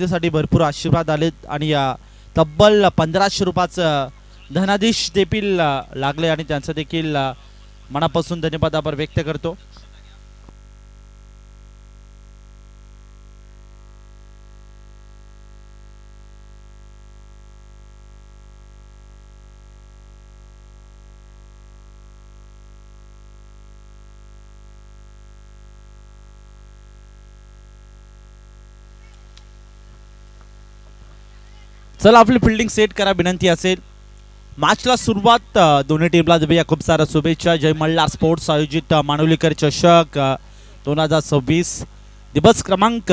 साठी भरपूर आशीर्वाद आलेत आणि या तब्बल 1500 रुपयाचं धनादेश देखील लागले आणि त्यांचा देखील मनापासून धन्यवाद आभार व्यक्त करतो. चला आपली फिल्डिंग सेट करा विनंती असेल. मॅचला सुरुवात दोन्ही टीमला देऊया खूप साऱ्या शुभेच्छा. जय मल्हार स्पोर्ट्स आयोजित मानवलीकर चषक 2026 दिवस क्रमांक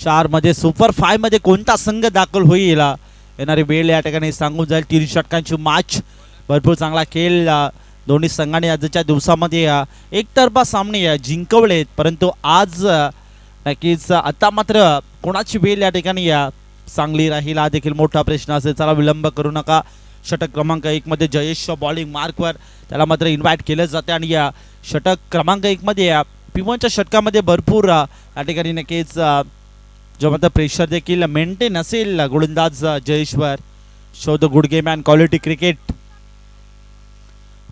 4 मध्ये सुपर 5 मध्ये कोणता संघ दाखल होईल येणारी वेळ या ठिकाणी सांगून जाईल. 3 षटकांची मॅच, भरपूर चांगला खेळ दोन्ही संघाने आजच्या दिवसामध्ये एकतर्फा सामने जिंकवलेत. परंतु आज नक्कीच आता मात्र कोणाची वेळ या ठिकाणी चांगली राहील हा देखील मोठा प्रश्न असेल. चला विलंब करू नका. षटक क्रमांक 1 मध्ये जयेश बॉलिंग मार्कवर त्याला मात्र इन्व्हाइट केलं जाते आणि या षटक क्रमांक 1 मध्ये P1च्या षटकामध्ये भरपूर या ठिकाणी नक्कीच जो मात्र प्रेशर देखील मेंटेन असेल गोलंदाज जयेशवर. Show the good game and quality cricket.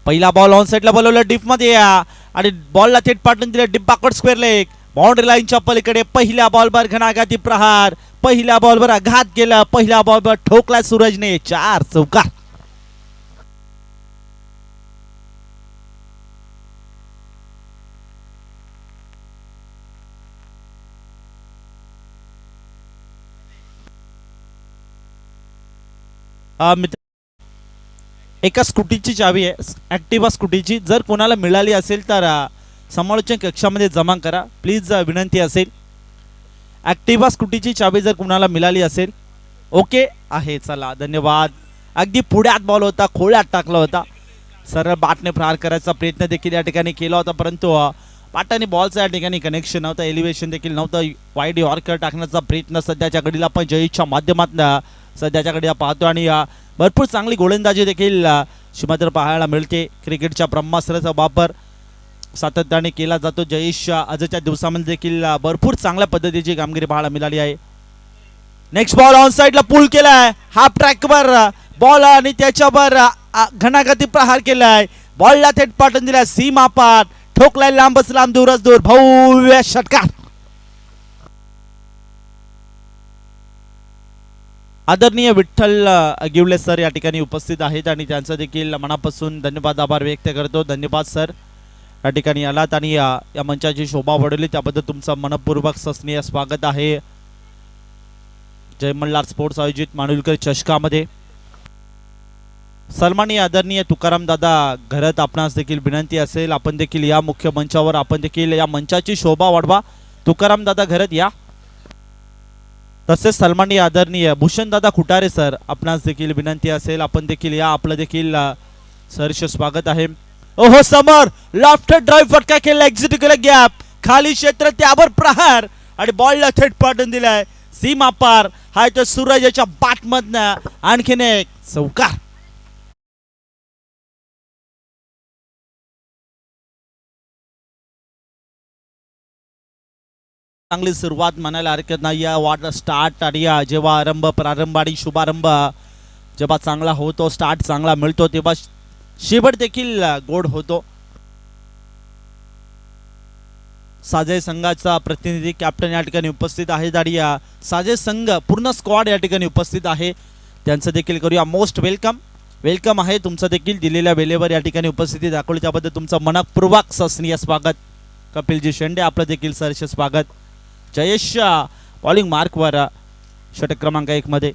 पहिला बॉल ऑन साइडला बोलवलं डीप मध्ये आणि बॉलला थेट पाठवून दिलं deep backward square leg. Boundary लाईनच्या पलीकडे पहिल्या बॉलवर घणाघाती प्रहार. पहिल्या बॉलवर आघात केला. पहिल्या बॉलवर ठोकला सूरजने 4 चौकार. एका स्कूटीची चावी आहे, ॲक्टिवा स्कूटीची. जर कोणाला मिळाली असेल तर समालोचन कक्षामध्ये जमा करा प्लीज, विनंती असेल. ॲक्टिवा स्कूटीची चावी जर कुणाला मिळाली असेल. ओके आहे, चला धन्यवाद. अगदी पुढ्यात बॉल होता, खोळ्यात टाकला होता. सरळ बॅटने प्रहार करायचा प्रयत्न देखील या ठिकाणी केला होता, परंतु बॅटाने बॉलचा या ठिकाणी कनेक्शन नव्हतं, एलिव्हेशन देखील नव्हतं. वाईड यॉर्कर टाकण्याचा प्रयत्न सध्याच्या घडीला आपण जयेशच्या माध्यमातून सध्याच्या घडीला पाहतो आणि भरपूर चांगली गोलंदाजी देखील मात्र पाहायला मिळते. क्रिकेटच्या ब्रह्मास्त्राचा वापर सातत्याने केला जातो. जयेश आजच्या दिवसामध्ये देखील भरपूर चांगल्या पद्धतीची कामगिरी पाहायला मिळाली आहे. नेक्स्ट बॉल ऑन साइडला पुल केलाय, हाफ ट्रॅकवर बॉल आणि त्याच्यावर घणाघाती प्रहार केलाय. बॉलला थेट पाठवून दिलाय सीमा पार, ठोकलाय लांबच लांब दूरच दूर. भव्य षटकार. आदरणीय विठ्ठल गिवले सर या ठिकाणी उपस्थित आहेत आणि त्यांचा देखील मनापासून धन्यवाद आभार व्यक्त करतो. धन्यवाद सर, या ठिकाणी आलात आणि या मंचाची शोभा वाढवली त्याबद्दल तुमचं मनपूर्वक सस्नेह स्वागत आहे. जय मल्हार स्पोर्ट्स आयोजित मानवलीकर चषकामध्ये सन्माननीय आदरणीय तुकाराम दादा घरात आपणास देखील विनंती असेल आपण देखील या मुख्य मंचावर, आपण देखील या मंचाची शोभा वाढवा. तुकाराम दादा घरात या. तसेच सन्माननीय आदरणीय भूषण दादा खुटारे सर आपणास देखील विनंती असेल आपण देखील या. आपलं देखील सहर्ष स्वागत आहे. ओहो समोर लेफ्ट ड्राइव्ह फटका केला, एक्झिट केला गॅप, खाली क्षेत्र त्यावर प्रहार आणि बॉलला थेट पाठवून दिलाय सीमा पार. हाय तो सूरजच्या बॅटमधनं आणखीन एक चौकार. चांगली सुरुवात म्हणायला हरकत नाही. वाट स्टार्ट आणि जेव्हा प्रारंभ आणि शुभारंभ जेव्हा चांगला होतो, स्टार्ट चांगला मिळतो, तेव्हा शेवट देखील गोड होतो. साजे संघाचा प्रतिनिधी कॅप्टन या ठिकाणी उपस्थित आहेत आणि साजे संघ पूर्ण स्क्वॉड या ठिकाणी उपस्थित आहे. त्यांचं देखील करूया मोस्ट वेलकम. वेलकम आहे तुमचं देखील. दिलेल्या वेळेवर या ठिकाणी उपस्थिती दाखवली त्याबद्दल तुमचं मनपूर्वक सस्नेह स्वागत. कपिलजी शेंडे आपलं देखील सहर्ष स्वागत. जयेश बॉलिंग मार्कवर षटक क्रमांक 1 मध्ये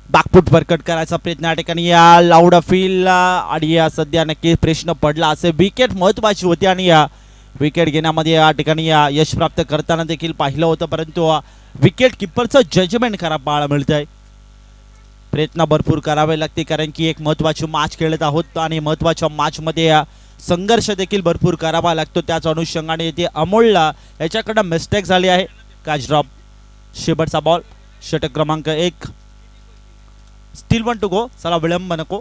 बॅकफूट वरकट करायचा प्रयत्न या ठिकाणी लाऊड फील आणि सध्या नक्की प्रश्न पडला असे. विकेट महत्वाची होती आणि विकेट घेण्यामध्ये या ठिकाणी यश प्राप्त करताना देखील पाहिलं होतं, परंतु विकेट किपरचं जजमेंट खराब पाहायला मिळत आहे. प्रयत्न भरपूर करावे लागते कारण की एक महत्वाची मॅच खेळत आहोत आणि महत्वाच्या मॅच मध्ये संघर्ष देखील भरपूर करावा लागतो. त्याच अनुषंगाने येथे अमोल याच्याकडे मिस्टेक झाली आहे. Catch drop. शेवटचा बॉल षटक क्रमांक 1. Still 1 to go. चला विलंब नको.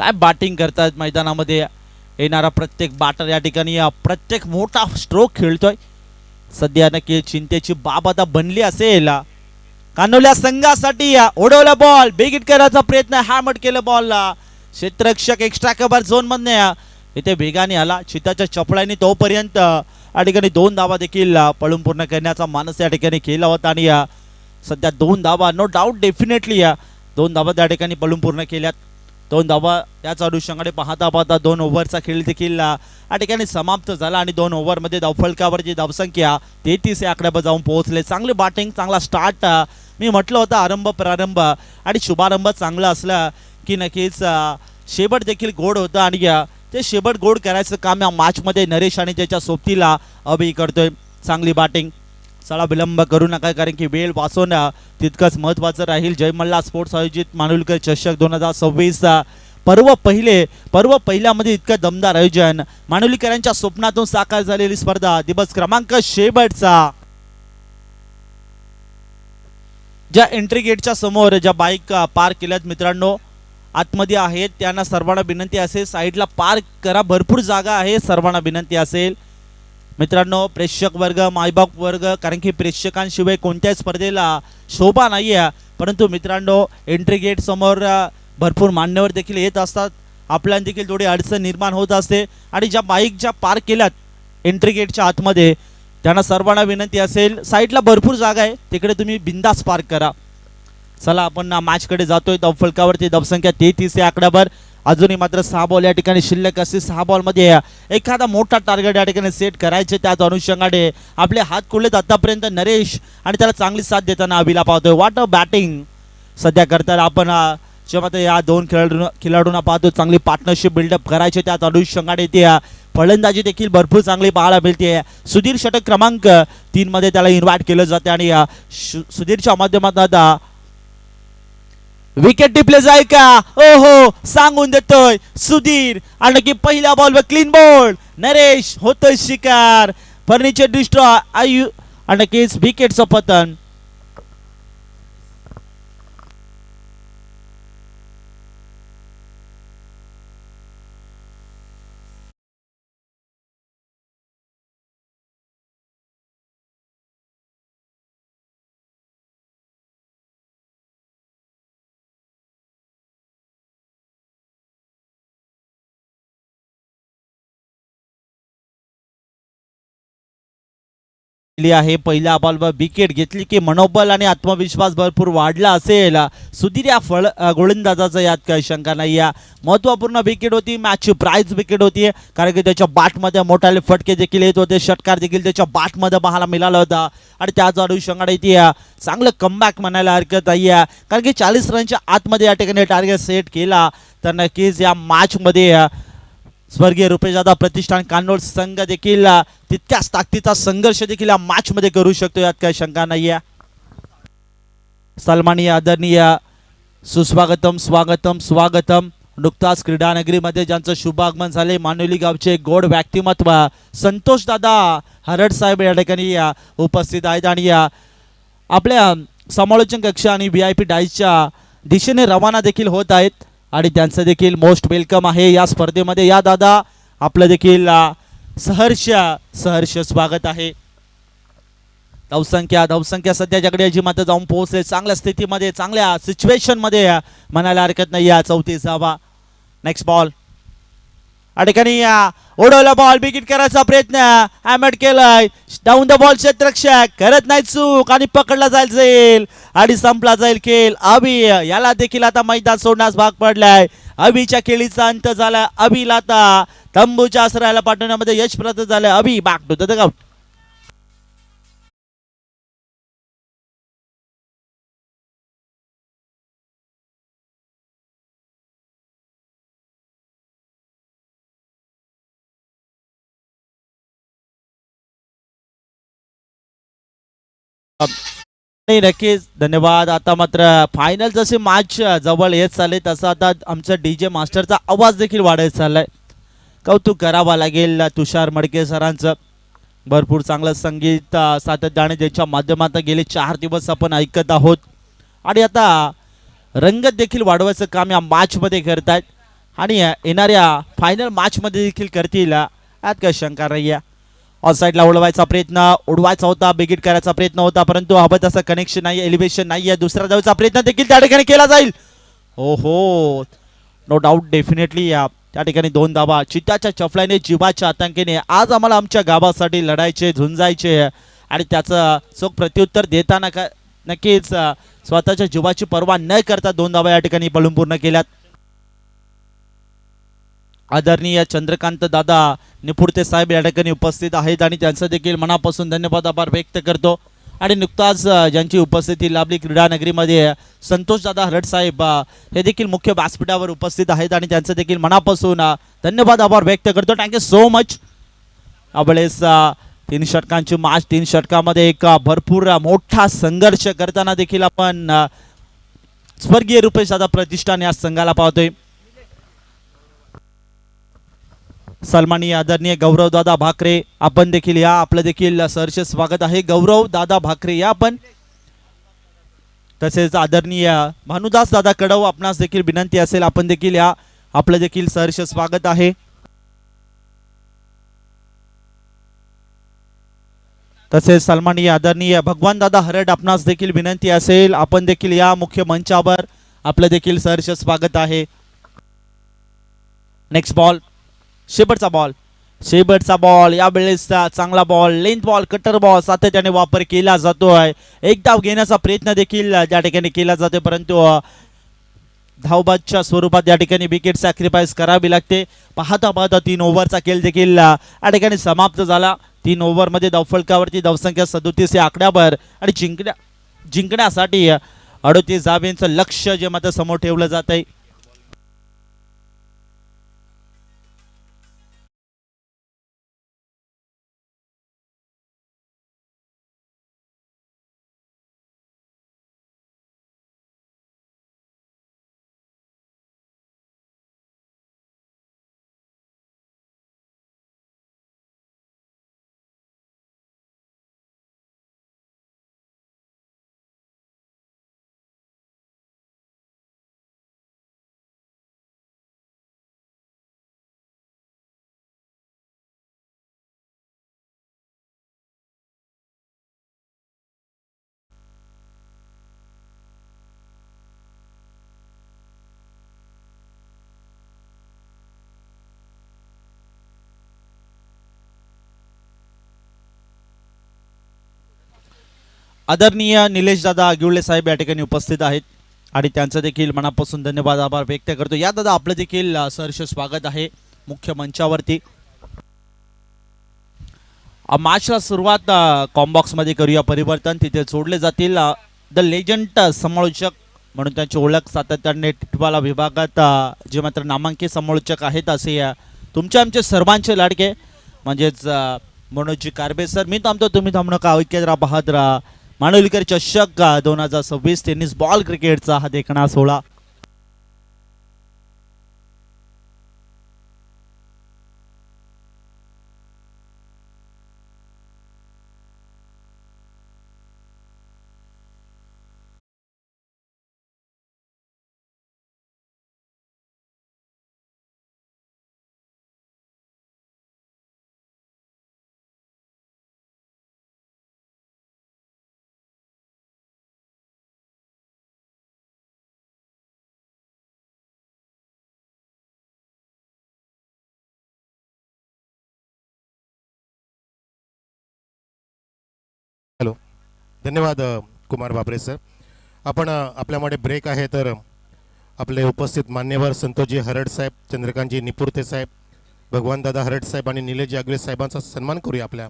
काय बॅटिंग करतात मैदानामध्ये येणारा प्रत्येक बॅटर या ठिकाणी प्रत्येक मोठा स्ट्रोक खेळतोय. सध्या नक्की चिंतेची बाब आता बनली असेल. कानोल्या संघासाठी ओढवला बॉल, बिग हिट करायचा प्रयत्न, हॅमट केलं बॉलला. क्षेत्ररक्षक एक्स्ट्रा कव्हर झोन मध्ये इथे वेगाने आला चिताच्या चपळाने. तोपर्यंत या ठिकाणी 2 धावा देखील पळून पूर्ण करण्याचा मानस या ठिकाणी केला होता आणि सध्या 2 धावा नो डाऊट डेफिनेटली 2 धावा त्या ठिकाणी पळून पूर्ण केल्यात. 2 धावा याच अनुषंगाने पाहता पाहता 2 ओव्हरचा खेळ देखील या ठिकाणी समाप्त झाला आणि 2 ओव्हरमध्ये धावफलकावरची धावसंख्या 33 या आकड्यावर जाऊन पोहोचले. चांगली बॅटिंग, चांगला स्टार्ट. मी म्हटलं होतं आरंभ प्रारंभ आणि शुभारंभ चांगला असला की नक्कीच शेवट देखील गोड होतं आणि ते शेवट गोड करायचं काम या मॅचमध्ये नरेश आणि त्याच्या सोबतीला अभि करतोय. चांगली बॅटिंग. चला विलंब करू नका कारण की वेळ वाचवणं तितकंच महत्त्वाचं राहील. जय मल्हार स्पोर्ट्स आयोजित मानुलकर चषक 2026 पर्व पहिल्यामध्ये इतकं दमदार आयोजन. मानुलीकरांच्या स्वप्नातून साकार झालेली स्पर्धा. दिवस क्रमांक शेवटचा. ज्या एंट्री गेटच्या समोर ज्या बाईक पार्क केल्यात मित्रांनो आतमध्ये आहेत त्यांना सर्वांना विनंती असेल साईडला पार्क करा. भरपूर जागा आहे. सर्वांना विनंती असेल मित्रांनो, प्रेक्षक वर्ग, मायबाप वर्ग, कारण की प्रेक्षकांशिवाय कोणत्याच स्पर्धेला शोभा नाही आहे. परंतु मित्रांनो एंट्री गेट समोर भरपूर मान्यवर देखील येत असतात. आपल्याला देखील थोडी अडचण निर्माण होत असते आणि ज्या बाईक ज्या पार्क केल्यात एंट्री गेटच्या आतमध्ये त्यांना सर्वांना विनंती असेल साईडला भरपूर जागा आहे तिकडे तुम्ही बिंदास पार्क करा. चला आपण मॅचकडे जातोय. धावफलकावरती धावसंख्या 33 या आकड्यावर. अजूनही मात्र 6 बॉल या ठिकाणी शिल्लक असते. 6 बॉलमध्ये एखादा मोठा टार्गेट या ठिकाणी सेट करायचे. त्याच अनुषंगाने आपले हात खुललेत आतापर्यंत नरेश आणि त्याला चांगली साथ देताना अभिला पाहतोय. वॉट अ बॅटिंग सध्या करताना आपण जेव्हा या 2 खेळाडूंना पाहतो चांगली पार्टनरशिप बिल्डअप करायचे. त्याच अनुषंगाने ते फलंदाजी देखील भरपूर चांगली पाहायला मिळते. सुधीर षटक क्रमांक 3 मध्ये त्याला इन्व्हाइट केलं जाते आणि सुधीरच्या माध्यमातून आता विकेट टिपले जाईल का ओहो सांगून देतोय सुधीर. आणि की पहिल्या बॉलवर क्लीन बॉल. नरेश होतोय शिकार. फर्निचर डिस्ट्रॉय आणि की विकेटचं पतन. आहे पहिल्या बॉलवर विकेट घेतली की मनोबल आणि आत्मविश्वास भरपूर वाढला असेल. सुधीर या गोलंदाजाचा यात काही शंका नाही. या महत्त्वपूर्ण विकेट होती. मॅचची प्राइज विकेट होती कारण की त्याच्या बॅटमध्ये मोठाले फटके देखील येत होते. षटकार देखील त्याच्या बॅटमध्ये पाहायला मिळाला होता आणि त्याच अनुषंगाने ती चांगलं कमबॅक म्हणायला हरकत नाही कारण की 40 रनच्या आतमध्ये या ठिकाणी टार्गेट सेट केला तर नक्कीच या मॅचमध्ये स्वर्गीय रुपेशदादा प्रतिष्ठान कान्होल संघ देखील तितक्याच ताकदीचा संघर्ष देखील या मॅच मध्ये करू शकतो यात काही शंका नाहीये. सन्माननीय आदरणीय सुस्वागतम स्वागतम स्वागतम. नुकताच क्रीडानगरीमध्ये ज्यांचं शुभागमन झाले मानोली गावचे गोड व्यक्तिमत्व संतोष दादा हरड साहेब या ठिकाणी उपस्थित आहेत आणि आपल्या समालोचन कक्ष आणि VIP डायसच्या दिशेने रवाना देखील होत आहेत आणि त्यांचं देखील मोस्ट वेलकम आहे या स्पर्धेमध्ये. या दादा आपलं देखील सहर्ष स्वागत आहे. धावसंख्या सध्याच्याकडे जी मात्र जाऊन पोहोचले चांगल्या स्थितीमध्ये चांगल्या सिच्युएशन मध्ये म्हणायला हरकत नाही. 34 धावा. नेक्स्ट बॉल या ठिकाणी ओढवला बॉल बिगिट करायचा प्रयत्न हॅमट केलाय. डाऊन द बॉल क्षेत्ररक्षक करत नाही चूक आणि पकडला जाईल आणि संपला जाईल खेळ. अभि याला देखील आता मैदान सोडण्यास भाग पडलाय. अभिच्या खेळीचा अंत झाला. अभिला आता तंबूच्या आश्रयाला पाठवण्यामध्ये यश प्राप्त झालं. अभि बॅक टू द डगआउट. नक्कीच धन्यवाद. आता मात्र फायनल जसे मॅच जवळ येत चालले तसं आता आमचा DJ मास्टरचा आवाज देखील वाढत चाललाय. कौतुक करावा लागेल तुषार मडके सरांचं. भरपूर चांगलं संगीत सातत्याने ज्याच्या माध्यमातून गेले 4 दिवस आपण ऐकत आहोत आणि आता रंगत देखील वाढवायचं काम या मॅच मध्ये करतायत. आणि येणाऱ्या फायनल मॅचमध्ये देखील करतील यात काही शंका नाही आहे. ऑन साईडला उडवायचा होता, बिगिट करायचा प्रयत्न होता, परंतु हवं तसं कनेक्शन नाही, एलिव्हेशन नाही आहे. दुसऱ्या धावेचा प्रयत्न देखील त्या ठिकाणी केला जाईल. हो हो, नो डाऊट, डेफिनेटली या त्या ठिकाणी 2 धावा चित्ताच्या चफल्याने, जीवाच्या आतंकीने आज आम्हाला आमच्या गावासाठी लढायचे, झुंजायचे आणि त्याचं चोख प्रत्युत्तर देताना नक्कीच स्वतःच्या जीवाची पर्वा न करता 2 धावा या ठिकाणी पळून पूर्ण केल्यात. आदरणीय चंद्रकांत दादा निपुर्ते साहेब या ठिकाणी उपस्थित आहेत आणि त्यांचं देखील मनापासून धन्यवाद, आभार व्यक्त करतो. आणि नुकताच ज्यांची उपस्थिती लाभली क्रीडा नगरीमध्ये संतोष दादा हरड साहेब हे देखील मुख्य व्यासपीठावर उपस्थित आहेत आणि त्यांचं देखील मनापासून धन्यवाद, आभार व्यक्त करतो. Thank you so much. यावेळेस 3 षटकांची मॅच, 3 षटकामध्ये एक भरपूर मोठा संघर्ष करताना देखील आपण स्वर्गीय रुपेश दादा प्रतिष्ठान या संघाला पाहतोय. सन्माननीय आदरणीय गौरव दादा भाकरे आपण देखील या, आपलं देखील सहर्ष स्वागत आहे. गौरव दादा भाकरे या आपण. तसेच आदरणीय भानुदास दादा कडव आपणास देखील विनंती असेल आपण देखील या, आपलं देखील सहर्ष स्वागत आहे. तसेच सन्माननीय आदरणीय भगवान दादा हरड आपणास देखील विनंती असेल आपण देखील या मुख्य मंचावर, आपलं देखील सहर्ष स्वागत आहे. नेक्स्ट बॉल, शेबटचा बॉल यावेळेस चांगला ball, length ball, cutter ball सातत्याने वापर केला जातोय. एक धाव घेण्याचा प्रयत्न देखील त्या ठिकाणी केला जातोय, परंतु धावबादच्या स्वरूपात या ठिकाणी विकेट सॅक्रिफाईस करावी लागते. पाहता 3 ओव्हरचा खेळ देखील या ठिकाणी समाप्त झाला. 3 ओव्हरमध्ये धावफलकावरती धावसंख्या 37 या आकड्यावर आणि जिंकण्यासाठी 38 धावांचं लक्ष्य जे मात्र समोर ठेवलं जात आहे. आदरणीय निलेश दादा आगिवळे साहेब या ठिकाणी उपस्थित आहेत आणि त्यांचं देखील मनापासून धन्यवाद, आभार व्यक्त करतो. या दादा आपलं देखील सहर्ष स्वागत आहे मुख्य मंचावरती. मॅचला सुरुवात कॉम्बॉक्स मध्ये करूया. परिवर्तन तिथे सोडले जातील. द लेजंड समालोचक म्हणून त्यांची ओळख सातत्याने टिटवाला विभागात जे मात्र नामांकित समालोचक आहेत असे तुमचे आमचे सर्वांचे लाडके म्हणजेच मनोजी कारबे सर. मी थांबतो, तुम्ही थांबू नका, ऐकत राहा, पाहत राहा. मांडवलीकर चषक 2026 टेनिस बॉल क्रिकेटचा हा देखणा सोहळा. हॅलो, धन्यवाद कुमार बाबरे सर. आपण आपल्यामध्ये ब्रेक आहे तर आपले उपस्थित मान्यवर संतोषजी हरड साहेब, चंद्रकांतजी निपुर्ते साहेब, भगवानदादा हरड साहेब आणि निलेशजी आगळे साहेबांचा सन्मान करूया आपल्या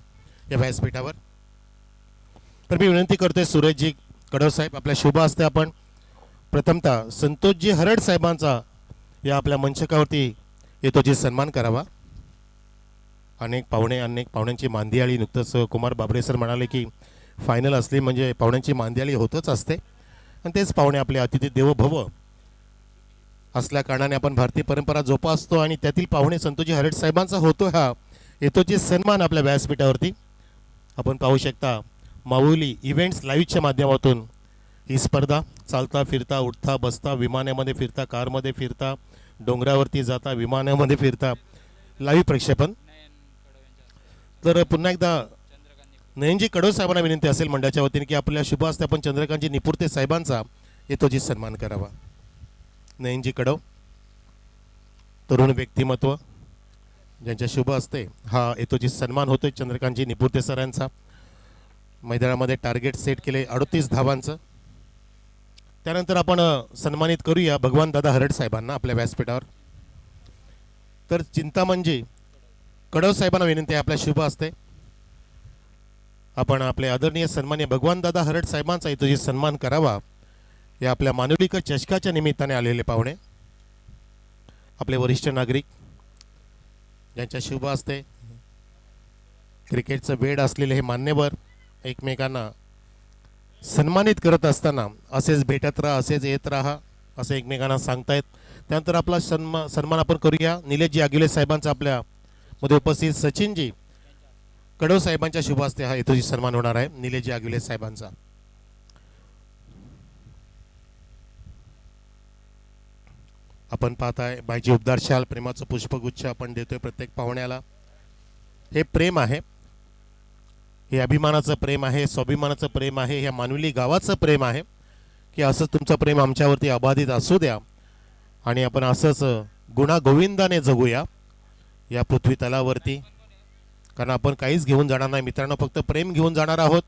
या व्यासपीठावर. तर मी विनंती करतोय सुरेशजी कडव साहेब, आपल्या शुभ हस्ते आपण प्रथमतः संतोषजी हरड साहेबांचा या आपल्या मंचकावरती येतोची सन्मान करावा. अनेक पाहुण्यांची मांदियाळी, नुकतंच कुमार बाबरे सर म्हणाले की फायनल असली म्हणजे पाहुण्यांची मांदियाळी होतच असते आणि तेच पाहुणे आपले अतिथी देवो भव असल्या कारणाने आपण भारतीय परंपरा जोपासतो आणि त्यातील पाहुणे संतोषजी हरड साहेबांचा होतो हा येतोची सन्मान आपल्या व्यासपीठावरती. आपण पाहू शकता माऊली इव्हेंट्स लाईव्हच्या माध्यमातून ही स्पर्धा चालता फिरता, उठता बसता, विमानामध्ये फिरता, कारमध्ये फिरता, डोंगरावरती जाता, विमानामध्ये फिरता, लाईव्ह प्रक्षेपण. तर पुन्हा एकदा नयनजी कडो साहेबांना विनंती असेल मंडळाच्या वतीने की आपल्या शुभ हस्ते आपण चंद्रकांतजी निपुर्ते साहेबांचा यथोचित सन्मान करावा. नयनजी कडो, तरुण व्यक्तिमत्व ज्यांच्या शुभ हस्ते हा यथोचित सन्मान होतोय चंद्रकांतजी निपुर्ते सरांचा. मैदानामध्ये टार्गेट सेट केले 38 धावांचं. त्यानंतर आपण सन्मानित करूया भगवान दादा हरड साहेबांना आपल्या व्यासपीठावर. तर चिंतामणजी कडव साहेबांना विनंती आहे आपल्या शुभ हस्ते आपण आपले आदरणीय सन्मान्य भगवान दादा हरड साहेबांचा इथं सन्मान करावा. या आपल्या मानवलिक चषकाच्या निमित्ताने आलेले पाहुणे, आपले वरिष्ठ नागरिक ज्यांच्या शुभ हस्ते क्रिकेटचं वेड असलेले हे मान्यवर एकमेकांना सन्मानित करत असताना असेच भेटत राहा, असेच येत राहा असे एकमेकांना सांगतायत. त्यानंतर आपला सन्मान आपण करूया निलेशजी आगिले साहेबांचा. आपल्या मध्ये उपस्थित सचिनजी कडव साहेबांच्या शुभ हस्ते हा इथं सन्मान होणार आहे निलेशजी आगिले साहेबांचा. आपण पाहताय बायजी उबदार शाल, प्रेमाचं पुष्पगुच्छ आपण देतोय प्रत्येक पाहुण्याला. हे प्रेम आहे, हे अभिमानाचं प्रेम आहे, स्वाभिमानाचं प्रेम आहे, ह्या मानवली गावाचं प्रेम आहे की असंच तुमचं प्रेम आमच्यावरती अबाधित असू द्या आणि आपण असंच गुणागोविंदाने जगूया या पृथ्वी तलावरती. कारण आपण काहीच घेऊन जाणार नाही मित्रांनो, फक्त प्रेम घेऊन जाणार आहोत,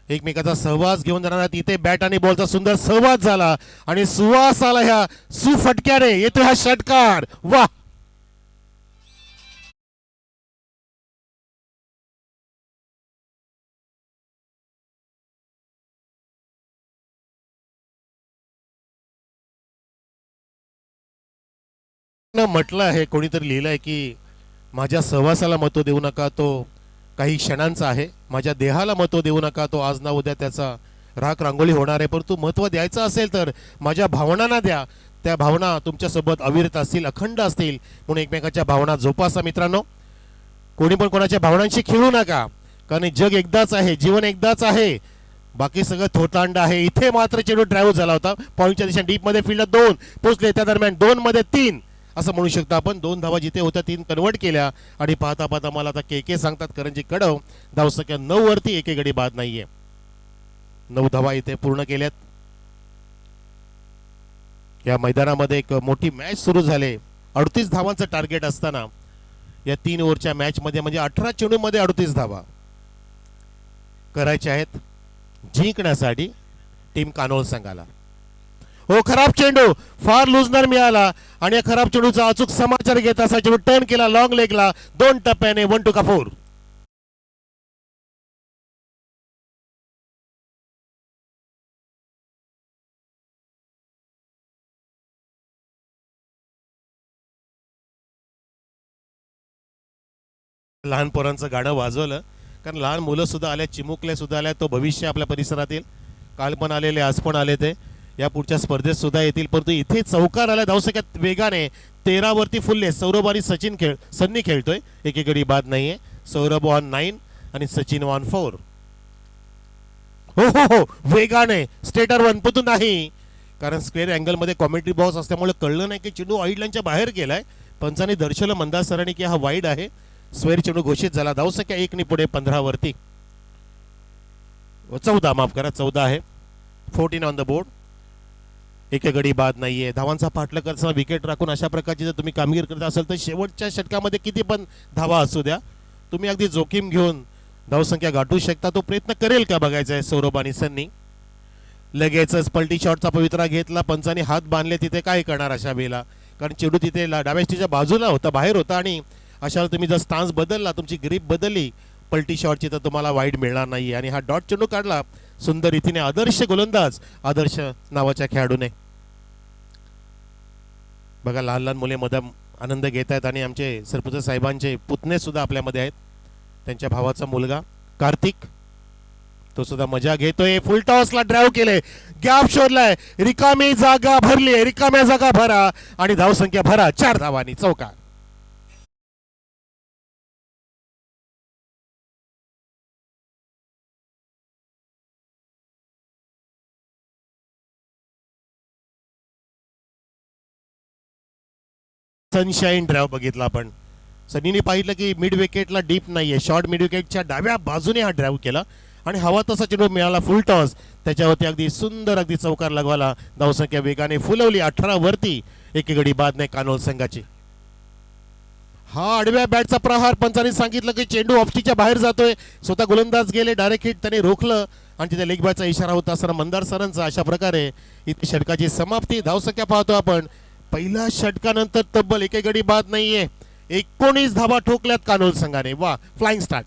एकमेकाचा सहवास घेऊन जाणार आहोत. इथे बॅट आणि बॉलचा सुंदर सहवास झाला आणि सुवास आला ह्या सुफटक्याने, येतो हा षटकार. वाह, म्हटलं आहे कोणीतरी लिहिलं आहे की माझ्या सहवासाला महत्त्व देऊ नका, तो काही क्षणांचा आहे. माझ्या देहाला महत्त्व देऊ नका, तो आज ना उद्या त्याचा राख रांगोळी होणार आहे. परंतु महत्त्व द्यायचं असेल तर माझ्या भावनांना द्या, त्या भावना तुमच्यासोबत अविरत असतील, अखंड असतील. म्हणून एकमेकाच्या भावना जोपासा मित्रांनो. कोणी पण कोणाच्या भावनांशी खेळू नका, कारण जग एकदाच आहे, जीवन एकदाच आहे, बाकी सगळं थोतांड आहे. इथे मात्र चेंडू ड्राईव्ह झाला होता पॉईंटच्या दिशेने, डीपमध्ये फील्डर 2 पोचले, त्या दरम्यान 2 मध्ये 3 असं म्हणू शकता आपण. 2 धावा जिथे होत्या 3 कन्वर्ट केल्या आणि पाहता पाहता मला आता के सांगतात करंजी कडव धावसंख्या 9 वरती एके गडी बाद नाहीये. 9 धावा इथे पूर्ण केल्यात. या मैदानामध्ये एक मोठी मॅच सुरू झाले. 38 धावांचं टार्गेट असताना या 3 ओव्हरच्या मॅच मध्ये म्हणजे 18 चेंडू मध्ये 38 धावा करायच्या आहेत जिंकण्यासाठी टीम कानोल संघाला. हो, खराब चेंडू, फार लुजनर मिळाला आणि या खराब चेंडूचा अचूक समाचार घेत असा चेंडू टर्न केला लॉंग लेगला 2 टप्प्याने 1 to 4. लहान पोरांचं गाणं वाजवलं कारण लहान मुलं सुद्धा आल्या, चिमुकले सुद्धा आल्या. तो भविष्य आपल्या परिसरातील काल पण आलेले, आज पण आले, ते या पुढच्या स्पर्धेत सुद्धा येतील. परंतु इथे चौकार आला धावसंख्यात वेगाने 13 वरती फुलले. सौरभ आणि सन्नी खेळतोय, एके गडी बाद नाहीये. सौरभ ऑन 9 आणि सचिन ऑन 4. हो हो हो, वेगाने स्टेटर वनपतून नाही, कारण स्क्वेअर अँगल मध्ये कॉमेंट्री बॉक्स असल्यामुळे कळलं नाही की चेंडू वाईड लाईनच्या बाहेर गेलाय. पंचांनी दर्शवलं मंदार सरांनी की हा वाईड आहे. स्क्वेअर चेंडू घोषित झाला. धावसंख्या 1 ने पुढे 15 वरती, 14 माफ करा, 14 आहे. 14 ऑन द बोर्ड. एके गडी बाद नाहीये. धावांचा पाठलाग करताना विकेट राखून अशा प्रकारची जर तुम्ही कामगिरी करत असाल तर शेवटच्या षटकामध्ये किती पण धावा असू द्या, तुम्ही अगदी जोखीम घेऊन धावसंख्या गाठू शकता. तो प्रयत्न करेल का बघायचा आहे सौरभ आणि सन्नी. लगेचच पलटी शॉटचा पवित्रा घेतला, पंचांनी हात बांधले. तिथे काय करणार अशा वेळेला, कारण चेंडू तिथे डाव्या बाजूला होता, बाहेर होता आणि अशा तुम्ही जर स्टान्स बदलला, तुमची ग्रीप बदलली पलटी शॉटची, तर तुम्हाला वाईड मिळणार नाही. आणि हा डॉट चेंडू काढला सुंदर रीतीने आदर्श गोलंदाज आदर्श नावाच्या खेळाडूने. बघा लहान लहान मुले मध्ये आनंद घेत आहेत आणि आमचे सरपंच साहेबांचे पुतणे सुद्धा आपल्यामध्ये आहेत. त्यांच्या भावाचा मुलगा कार्तिक, तो सुद्धा मजा घेतोय. फुल टॉसला ड्राईव्ह केले, गॅप शोधलाय, रिकामी जागा भरली, रिकाम्या जागा भरा आणि धावसंख्या भरा. 4 धावांनी चौकार. सनशाईन ड्राईव्ह बघितला आपण. सनीने पाहिलं की मिड विकेटला डीप नाहीये, शॉर्ट मिड विकेटच्या डाव्या बाजूने हा ड्राईव्ह केला आणि हवा तसा चेंडू मिळाला फुल टॉस. त्याच्यावरती अगदी सुंदर अगदी चौकार लगवाला. धावसंख्या वेगाने फुलवली 18 वरती. एके गडी बाद नाही कानोल संघाची. हा आडव्या बॅटचा प्रहार. पंचांनी सांगितलं की चेंडू ऑफस्टीच्या बाहेर जातोय. स्वतः गोलंदाज गेले, डायरेक्ट हिट त्याने रोखलं आणि तिथे लेग बॅटचा इशारा होता असताना मंदार सरांचा. अशा प्रकारे इथे षटकाची समाप्ती. धावसंख्या पाहतो आपण. पहिल्या षटकानंतर तब्बल एके गडी बाद नाहीये. 19 धावा ठोकल्यात कानोल संघाने. वा, फ्लाइंग स्टार्ट.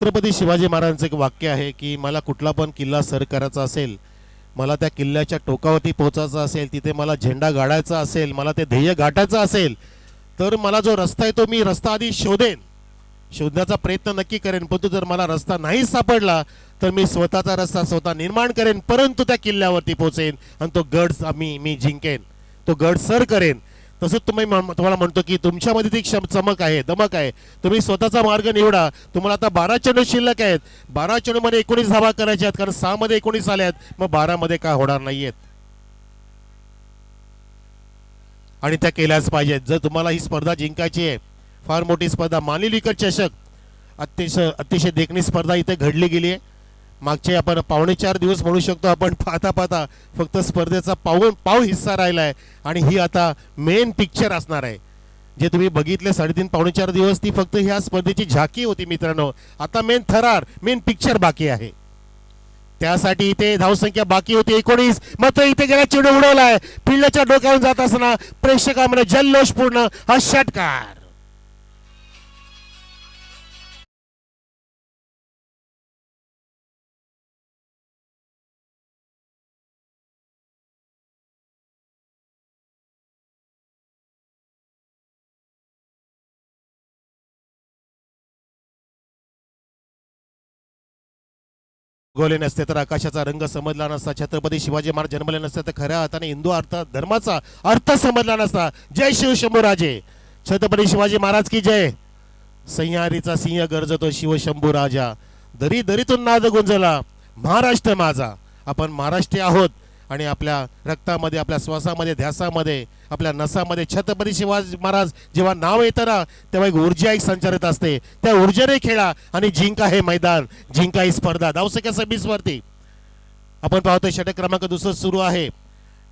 छत्रपती शिवाजी महाराजांचं एक वाक्य आहे की मला कुठला पण किल्ला सर करायचा असेल, मला त्या किल्ल्याच्या टोकावरती पोहोचायचं असेल, तिथे मला झेंडा गाडायचा असेल, मला ते ध्येय गाठायचं असेल, तर मला जो रस्ता आहे तो मी रस्ता आधी शोधण्याचा प्रयत्न नक्की करेन. परंतु जर मला रस्ता नाही सापडला तर मी स्वतःचा रस्ता स्वतः निर्माण करेन, परंतु त्या किल्ल्यावरती पोहोचेन आणि तो गड मी जिंकेन, तो गड सर करेन. तसंच तुम्हाला म्हणतो की तुमच्यामध्ये ती चमक आहे, दमक आहे. तुम्ही स्वतःचा मार्ग निवडा. तुम्हाला आता 12 चेंडू शिल्लक आहेत. 12 चेंडूमध्ये 19 धावा करायच्या आहेत, कारण 6 मध्ये 19 आल्या आहेत. मग 12 मध्ये का होणार नाहीयेत आणि त्या केल्याच पाहिजेत. जर तुम्हाला ही स्पर्धा जिंकायची आहे, फार मोठी स्पर्धा, मानली विकेट चषक, अतिशय देखणी स्पर्धा इथे घडली गेली आहे. मागचे आपण 4.5 दिवस म्हणू शकतो आपण. पाहता फक्त स्पर्धेचा पाव हिस्सा राहिला आहे आणि ही आता मेन पिक्चर असणार आहे. जे तुम्ही बघितले 3.5-4 दिवस, ती फक्त ह्या स्पर्धेची झाकी होती मित्रांनो. आता मेन पिक्चर बाकी आहे. त्यासाठी इथे धावसंख्या बाकी होती 19. मात्र इथे गेला चेंडू उडवलाय. फिल्डच्या डोक्यावरून जात असताना प्रेक्षकांमध्ये जल्लोषपूर्ण हा षटकार. गोले नसते तर आकाशाचा रंग समजला नसता. छत्रपती शिवाजी महाराज जन्मले नसते तर खऱ्या अर्थाने हिंदू धर्माचा अर्थ समजला नसता. जय शिव शंभूराजे. छत्रपती शिवाजी महाराज की जय. सह्याद्रीचा सिंह गरजतो शिव शंभू राजा. दरी दरीतून नाद गुंजला महाराष्ट्र माझा. आपण महाराष्ट्रीय आहोत आणि आपल्या रक्तामध्ये, आपल्या श्वासामध्ये, ध्यासामध्ये, आपल्या नसामध्ये छत्रपती शिवाजी महाराज जेव्हा नाव येतं ना, तेव्हा एक ऊर्जा एक संचारित असते. त्या ऊर्जेने खेळा आणि जिंका हे मैदान, जिंका ही स्पर्धा. धावसंख्या 26 वरती. आपण पाहतोय षटक क्रमांक 2 सुरू आहे.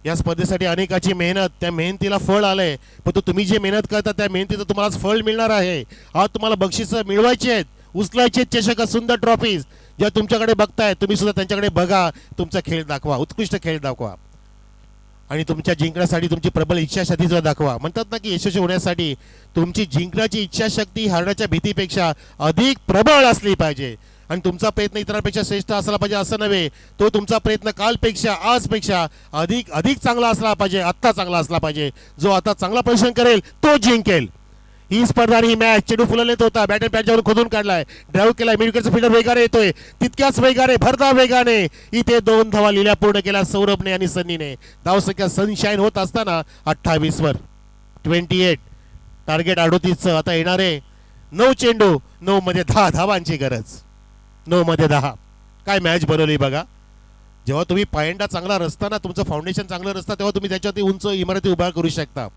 या स्पर्धेसाठी अनेकाची मेहनत, त्या मेहनतीला फळ आलंय. पण तुम्ही जे मेहनत करता त्या मेहनतीचं तुम्हाला फळ मिळणार आहे. आज तुम्हाला बक्षिसं मिळवायची आहेत, उचलायचे चषक, सुंदर ट्रॉफीज ज्या तुमच्याकडे बघताय, तुम्ही सुद्धा त्यांच्याकडे बघा. तुमचा खेळ दाखवा, उत्कृष्ट खेळ दाखवा आणि तुमच्या जिंकण्यासाठी तुमची प्रबल इच्छाशक्ती सुद्धा दाखवा. म्हणतात ना की यशस्वी होण्यासाठी तुमची जिंकण्याची इच्छाशक्ती हारण्याच्या भीतीपेक्षा अधिक प्रबळ असली पाहिजे आणि तुमचा प्रयत्न इतरांपेक्षा श्रेष्ठ असला पाहिजे असं नव्हे. तो तुमचा प्रयत्न कालपेक्षा, आजपेक्षा अधिक चांगला असला पाहिजे, आत्ता चांगला असला पाहिजे. जो आता चांगला प्रदर्शन करेल तो जिंकेल. ही स्पर्धा आणि ही मॅच. चेंडू फुलवलेत होता, बॅटर पॅचवरून खोदून काढलाय, ड्राईव्ह केलाय. मिडविकेटचा फिल्डर वेगाने येतोय, तितक्याच वेगाने, भरधाव वेगाने इथे 2 धावा लिहिल्या पूर्ण केल्या सौरभने आणि सन्नीने. धावसंख्या सनशाईन होत असताना 28 वर 28. टार्गेट 38चं. आता येणारे 9 चेंडू, 9 मध्ये 10 धावांची गरज. 9 मध्ये 10. काय मॅच बनवली बघा. जेव्हा तुम्ही पायंडा चांगला रचता ना, तुमचं फाउंडेशन चांगलं रचता, तेव्हा तुम्ही त्याच्यावरती उंच इमारती उभा करू शकता,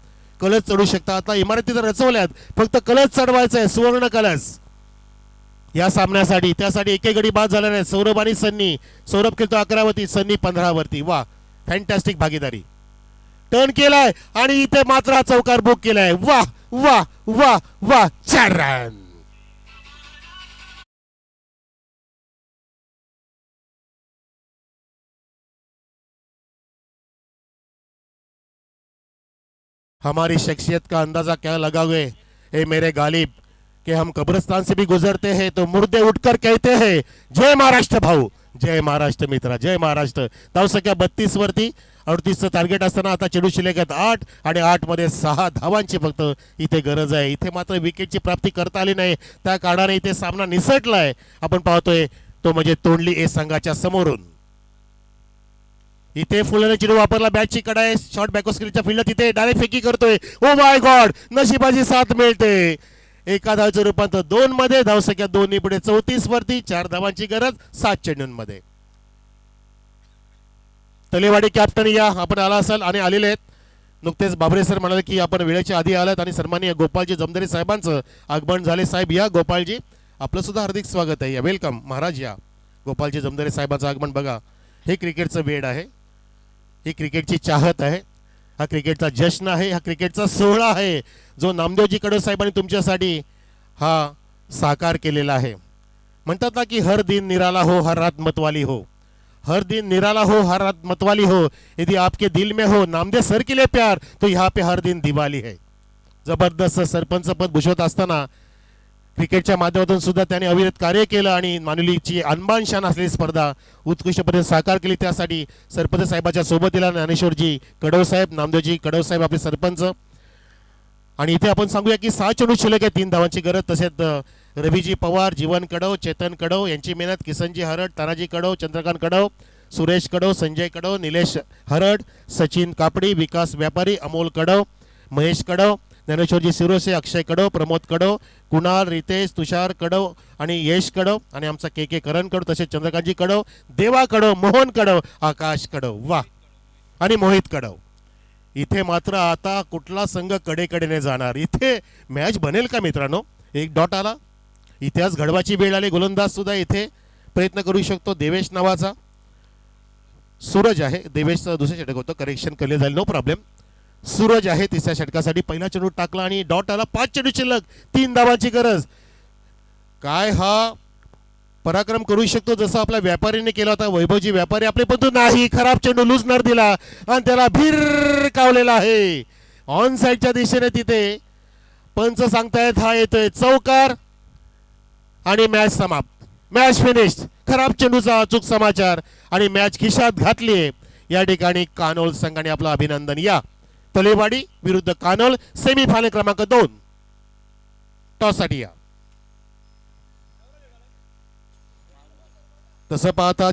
कलश चढू शकता. आता इमारती तर रचवल्यात, फक्त कलश चढवायचा आहे, सुवर्ण कलश या सामन्यासाठी. त्यासाठी एके गडी बाद झाला नाही. सौरभ आणि सन्नी. सौरभ खेळतो 11 वरती, सन्नी 15 वरती. वा, फॅन्टॅस्टिक भागीदारी. टर्न केलाय आणि इथे मात्र हा चौकार बुक केलाय. वा वा वा वा, 4 रन. हमारी शख्सियत का अंदाजा क्या लगाओगे ए मेरे गालिब, कि हम कब्रिस्तान से भी गुजरते हैं तो मुर्दे उठकर कहते हैं जय महाराष्ट्र भाऊ, जय महाराष्ट्र मित्रा, जय महाराष्ट्र. धावसंख्या 32 वरती. 38चं टार्गेट असताना आता चेंडू शिल्लक आहेत 8 आणि 8 मध्ये 6 धावांची फक्त इथे गरज आहे. इथे मात्र विकेटची प्राप्ती करता आली नाही, त्या कारणाने इथे सामना निसटलाय. आपण पाहतोय तो म्हणजे तोंडली ए संघाच्या समोरून. इथे फुलाने चेंडू वापरला, बॅटची कडा आहे, शॉर्ट बॅकस्क्रीनच्या फील्ड तिथे डायरेक्ट फेकी करतोय. ओ माय गॉड, नशिबाची साथ मिळते. एका धावचं रूपांतर 2 मध्ये, धावसंख्या 2 पुढे 34 वरती, 4 धावांची गरज 7 चेंडूंमध्ये. तलेवाडी कॅप्टन या आपण आला असाल आणि आलेले आहेत. नुकतेच बाबरे सर म्हणाले की आपण वेळेच्या आधी आलात आणि सन्माननीय गोपालजी जमदरे साहेबांचं आगमन झाले. साहेब या, गोपालजी आपलं सुद्धा हार्दिक स्वागत आहे. या वेलकम महाराज या. गोपालजी जमदरे साहेबांचं आगमन बघा, हे क्रिकेटचं वेड आहे, ही क्रिकेटची चाहत आहे, हा क्रिकेटचा जश्न आहे, हा क्रिकेटचा सोहळा आहे जो नामदेवजी कडो साहेबांनी तुमच्यासाठी हा साकार केलेला आहे. म्हणतात ना की हर दिन निराला हो हर रात मतवाली हो, हर दिन निराला हो हर रात मतवाली हो, यदि आपके दिल में हो नामदेव सर के लिए प्यार तो यहाँ पे हर दिन दिवाली है. जबरदस्त सरपंच पद भूषवत असताना क्रिकेटच्या माध्यमातून सुद्धा त्यांनी अविरत कार्य केलं आणि मानुलीची अनबान शान असलेली स्पर्धा उत्कृष्टपणे साकार केली. त्यासाठी सरपंच साहेबाच्या सोबतीला ज्ञानेश्वरजी कडव साहेब, नामदेवजी कडव साहेब आपले सरपंच. आणि इथे आपण सांगूया की 6 चेंडू शिल्लक आहे, 3 धावांची गरज. तसेच रवीजी पवार, जीवन कडव, चेतन कडव यांची मेहनत, किसनजी हरड, तानाजी कडव, चंद्रकांत कडव, सुरेश कडव, संजय कडव, निलेश हरड, सचिन कापडी, विकास व्यापारी, अमोल कडव, महेश कडव, ज्ञानेश्वरजी सिरोसे, अक्षय कडव, प्रमोद कडव, कुणाल, रितेश, तुषार कडव आणि यश कडव आणि आमचा के करण कडव, तसेच चंद्रकांतजी कडव, देवा कडव, मोहन कडव, आकाश कडव, वा आणि मोहित कडव. इथे मात्र आता कुठला संघ कडेकडेने जाणार, इथे मॅच बनेल का मित्रांनो? एक डॉट आला, इतिहास घडवायची वेळ आली. गोलंदाज सुद्धा इथे प्रयत्न करू शकतो. देवेश नावाचा सूरज आहे, देवेशचं दुसरं षटक होतं, करेक्शन केले जाईल, नो प्रॉब्लेम. सूरज आहे तिसऱ्या षटकासाठी पहिला चेंडू टाकला आणि डॉट आला. 5 चेंडू शिल्लक, 3 धावांची गरज. काय हा पराक्रम करू शकतो जसा आपल्या व्यापारीने केला होता, वैभवजी व्यापारी आपले बंधू नाही, खराब चेंडू लूजनर दिला आणि त्याला भिरकावलेला आहे ऑन साईडच्या दिशेने. तिथे पंच सांगतायत हा येतोय चौकार आणि मॅच समाप्त, मॅच फिनिश्ड. खराब चेंडूचा अचूक समाचार आणि मॅच खिशात घातलीये. या ठिकाणी कानोल संघाने आपलं अभिनंदन. या तलेवाडी विरुद्ध कानोल, सेमीफायनल क्रमांक 2 टॉससाठी या. तसं पाहता